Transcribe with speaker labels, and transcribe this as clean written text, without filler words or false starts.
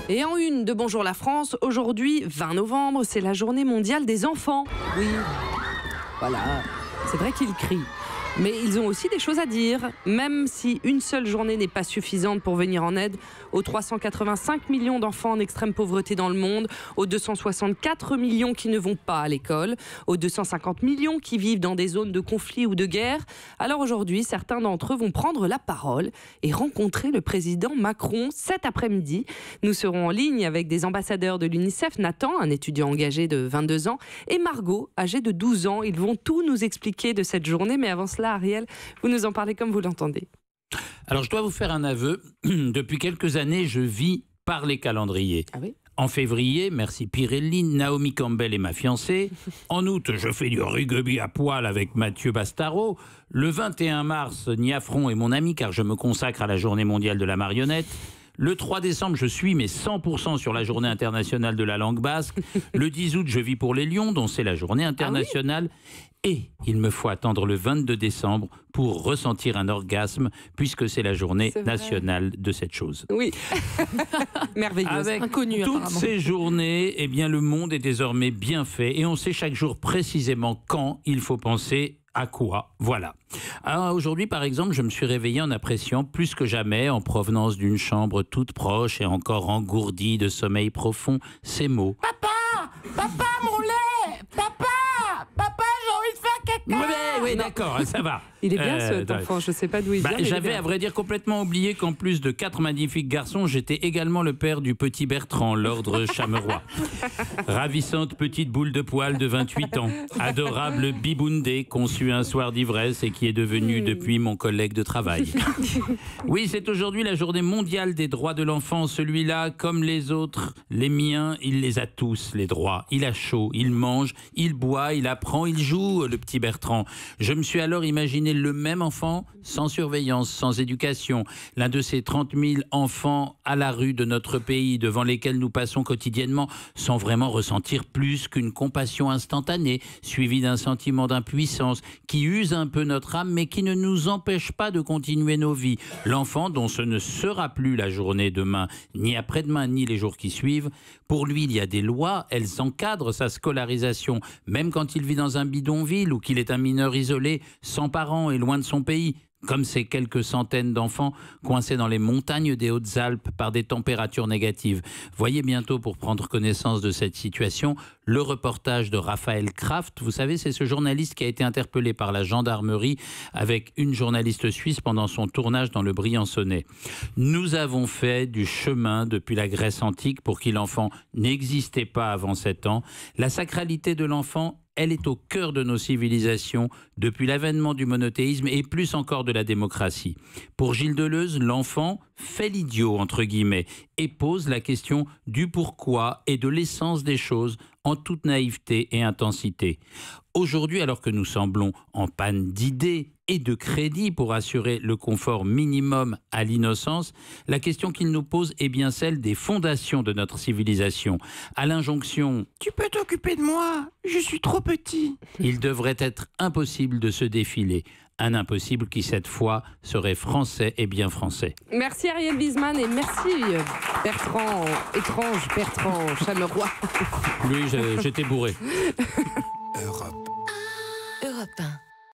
Speaker 1: Et en une de Bonjour la France, aujourd'hui, 20 novembre, c'est la journée mondiale des enfants. Oui, voilà, c'est vrai qu'ils crient. Mais ils ont aussi des choses à dire, même si une seule journée n'est pas suffisante pour venir en aide aux 385 millions d'enfants en extrême pauvreté dans le monde, aux 264 millions qui ne vont pas à l'école, aux 250 millions qui vivent dans des zones de conflit ou de guerre. Alors aujourd'hui, certains d'entre eux vont prendre la parole et rencontrer le président Macron cet après-midi. Nous serons en ligne avec des ambassadeurs de l'UNICEF, Nathan, un étudiant engagé de 22 ans, et Margot, âgée de 12 ans. Ils vont tout nous expliquer de cette journée, mais avant cela, Ariel, vous nous en parlez comme vous l'entendez.
Speaker 2: Alors, je dois vous faire un aveu. Depuis quelques années, je vis par les calendriers.
Speaker 1: Ah oui ?
Speaker 2: En février, merci Pirelli, Naomi Campbell est ma fiancée. En août, je fais du rugby à poil avec Mathieu Bastaro. Le 21 mars, Niafron est mon ami car je me consacre à la journée mondiale de la marionnette. Le 3 décembre, je suis mais 100% sur la journée internationale de la langue basque. Le 10 août, je vis pour les Lions, dont c'est la journée internationale. Et il me faut attendre le 22 décembre pour ressentir un orgasme, puisque c'est la journée nationale de cette chose.
Speaker 1: Oui, merveilleuse.
Speaker 2: Avec
Speaker 1: inconnue,
Speaker 2: toutes ces journées, eh bien, le monde est désormais bien fait et on sait chaque jour précisément quand il faut penser à quoi. Voilà. Alors aujourd'hui, par exemple, je me suis réveillé en appréciant plus que jamais, en provenance d'une chambre toute proche et encore engourdie de sommeil profond, ces mots.
Speaker 3: Papa, mon lait, papa, j'ai envie de faire caca.
Speaker 2: Oui, d'accord, ça va.
Speaker 1: Il est bien cet enfant, je ne sais pas d'où il vient.
Speaker 2: J'avais à vrai dire complètement oublié qu'en plus de 4 magnifiques garçons, j'étais également le père du petit Bertrand, l'ordre Chameroy. Ravissante petite boule de poil de 28 ans, adorable biboundé, conçu un soir d'ivresse et qui est devenu depuis mon collègue de travail. Oui, c'est aujourd'hui la journée mondiale des droits de l'enfant. Celui-là, comme les autres, les miens, il les a tous, les droits. Il a chaud, il mange, il boit, il apprend, il joue, le petit Bertrand. Je me suis alors imaginé le même enfant, sans surveillance, sans éducation, l'un de ces 30 000 enfants à la rue de notre pays, devant lesquels nous passons quotidiennement, sans vraiment ressentir plus qu'une compassion instantanée, suivie d'un sentiment d'impuissance, qui use un peu notre âme, mais qui ne nous empêche pas de continuer nos vies. L'enfant dont ce ne sera plus la journée demain, ni après-demain, ni les jours qui suivent, pour lui, il y a des lois, elles encadrent sa scolarisation, même quand il vit dans un bidonville ou qu'il est un mineur isolé, sans parents et loin de son pays, comme ces quelques centaines d'enfants coincés dans les montagnes des Hautes-Alpes par des températures négatives. Voyez bientôt, pour prendre connaissance de cette situation, le reportage de Raphaël Kraft. Vous savez, c'est ce journaliste qui a été interpellé par la gendarmerie avec une journaliste suisse pendant son tournage dans le Briançonnais. Nous avons fait du chemin depuis la Grèce antique pour qui l'enfant n'existait pas avant 7 ans. La sacralité de l'enfant, elle est au cœur de nos civilisations depuis l'avènement du monothéisme et plus encore de la démocratie. Pour Gilles Deleuze, l'enfant fait l'idiot, entre guillemets, et pose la question du pourquoi et de l'essence des choses en toute naïveté et intensité. Aujourd'hui, alors que nous semblons en panne d'idées et de crédit pour assurer le confort minimum à l'innocence, la question qu'il nous pose est bien celle des fondations de notre civilisation. À l'injonction «
Speaker 3: Tu peux t'occuper de moi, je suis trop petit »,
Speaker 2: il devrait être impossible de se défiler. Un impossible qui, cette fois, serait français et bien français.
Speaker 1: Merci Ariel Wiesman et merci Bertrand, étrange Bertrand Chameroy.
Speaker 2: Oui, j'étais bourré.
Speaker 4: Europe 1.